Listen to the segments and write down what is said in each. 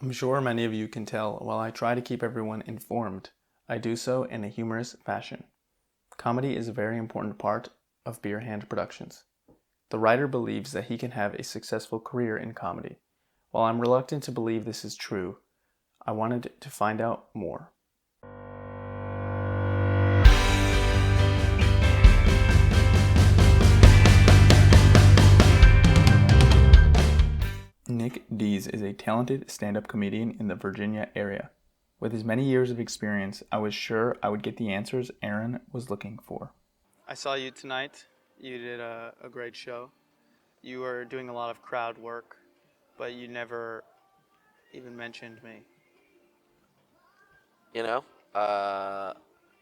I'm sure many of you can tell while I try to keep everyone informed, I do so in a humorous fashion. Comedy is a very important part of Bier Hand Productions. The writer believes that he can have a successful career in comedy. While I'm reluctant to believe this is true, I wanted to find out more. Nick Dees is a talented stand-up comedian in the Virginia area. With his many years of experience, I was sure I would get the answers Arron was looking for. I saw you tonight. You did a great show. You were doing a lot of crowd work, but you never even mentioned me. You know,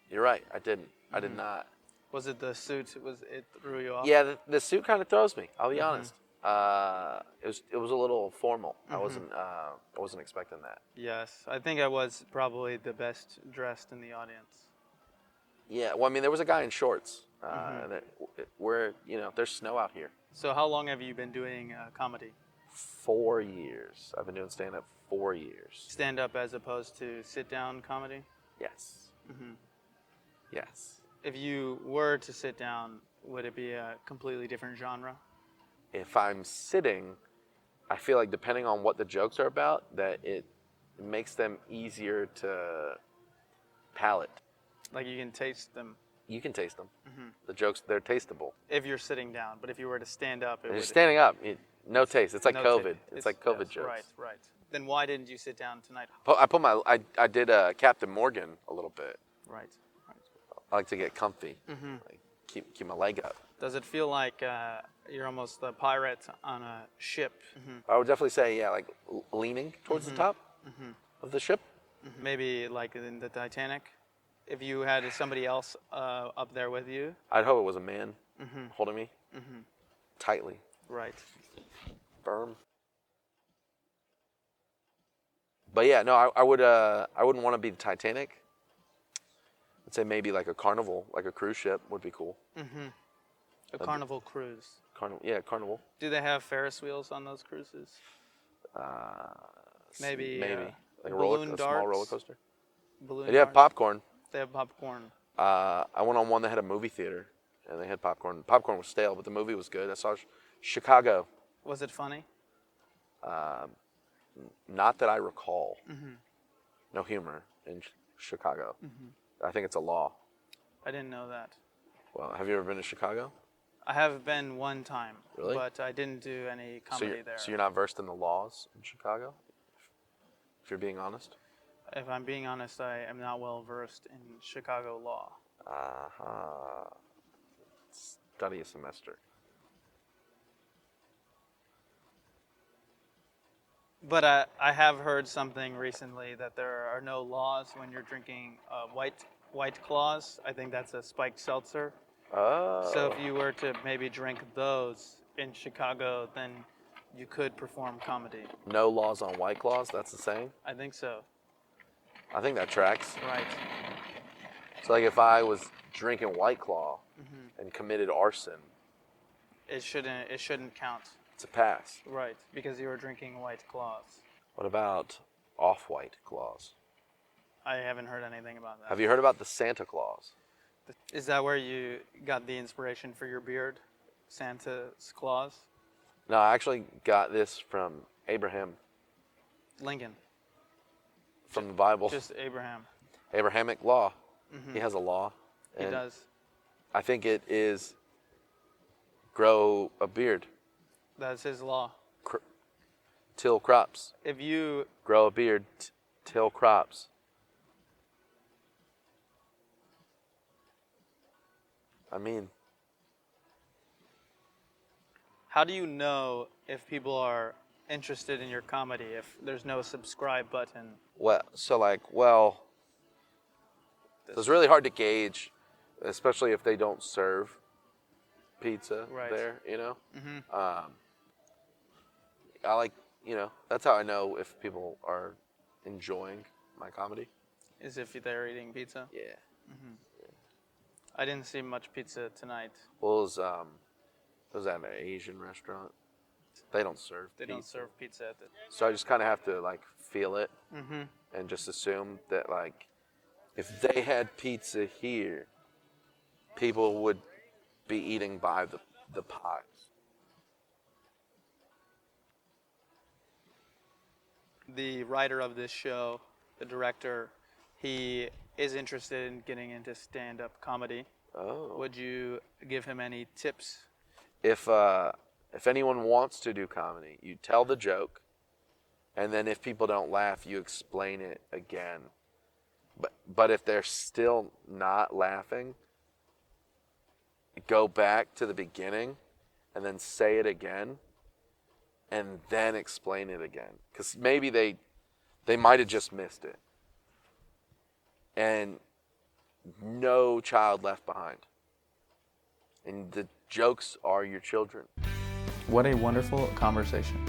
you're right. I didn't. I did not. Was it the suit? It threw you off? Yeah, the suit kind of throws me. I'll be honest. It was a little formal. I wasn't expecting that. Yes, I think I was probably the best dressed in the audience. Yeah. Well, I mean, there was a guy in shorts. There's snow out here. So how long have you been doing comedy? 4 years. I've been doing stand-up 4 years. Stand-up as opposed to sit-down comedy? Yes. Yes. If you were to sit down, would it be a completely different genre? If I'm sitting, I feel like depending on what the jokes are about, that it makes them easier to palate. Like you can taste them. You can taste them. The jokes, they're tasteable. If you're sitting down, but if you were to stand up, If you're standing up, no taste. It's like no COVID. taste. It's like COVID yes, jokes. Right. Then why didn't you sit down tonight? I did Captain Morgan a little bit. Right. I like to get comfy. Like keep my leg up. Does it feel like you're almost the pirate on a ship? I would definitely say, yeah, like leaning towards the top of the ship. Maybe like in the Titanic? If you had somebody else up there with you? I'd hope it was a man holding me tightly. Right. Firm. But yeah, no, I wouldn't want to be the Titanic. I'd say maybe like a carnival, like a cruise ship would be cool. A carnival cruise. Carnival. Do they have Ferris wheels on those cruises? Maybe. Like a balloon darts? small roller coaster. Balloon They have darts? popcorn. They have popcorn. I went on one that had a movie theater, and they had popcorn. Popcorn was stale, but the movie was good. I saw Chicago. Was it funny? Not that I recall. No humor in Chicago. I think it's a law. I didn't know that. Well, have you ever been to Chicago? I have been one time. Really? But I didn't do any comedy there. So you're not versed in the laws in Chicago? If you're being honest? If I'm being honest, I am not well versed in Chicago law. Study a semester. But I have heard something recently that there are no laws when you're drinking White Claws. I think that's a spiked seltzer. Oh. So if you were to maybe drink those in Chicago, then you could perform comedy. No laws on White Claws, that's the saying? I think so. I think that tracks. Right. So like if I was drinking White Claw and committed arson, It shouldn't count. it's a pass. Right, because you were drinking White Claws. What about off-white claws? I haven't heard anything about that. Have you heard about the Santa Claus? Is that where you got the inspiration for your beard? Santa's claws? No, I actually got this from Abraham, Lincoln. from the Bible. Just Abraham. Abrahamic law. He has a law. He and does. I think it is grow a beard, That's his law. till crops. If you Grow a beard, till crops. I mean, how do you know if people are interested in your comedy if there's no subscribe button? so it's really hard to gauge, especially if they don't serve pizza there, you know? I like, that's how I know if people are enjoying my comedy. Is if they're eating pizza? Yeah. I didn't see much pizza tonight. Well, it was at an Asian restaurant. They don't serve They pizza. don't serve pizza at the... So I just kind of have to like feel it and just assume that, like, if they had pizza here, people would be eating by the pies. The writer of this show, the director, he is interested in getting into stand-up comedy. Oh. Would you give him any tips? If anyone wants to do comedy, you tell the joke, and then if people don't laugh, you explain it again. But if they're still not laughing, go back to the beginning and then say it again and then explain it again. Because maybe they might have just missed it. And no child left behind. And the jokes are your children. What a wonderful conversation.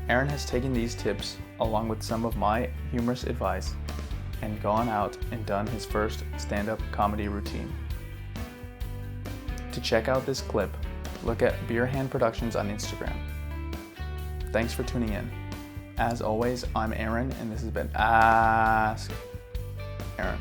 Arron has taken these tips along with some of my humorous advice and gone out and done his first stand-up comedy routine. To check out this clip, look at Bier Productions on Instagram. Thanks for tuning in. As always, I'm Arron, and this has been Ask Arron.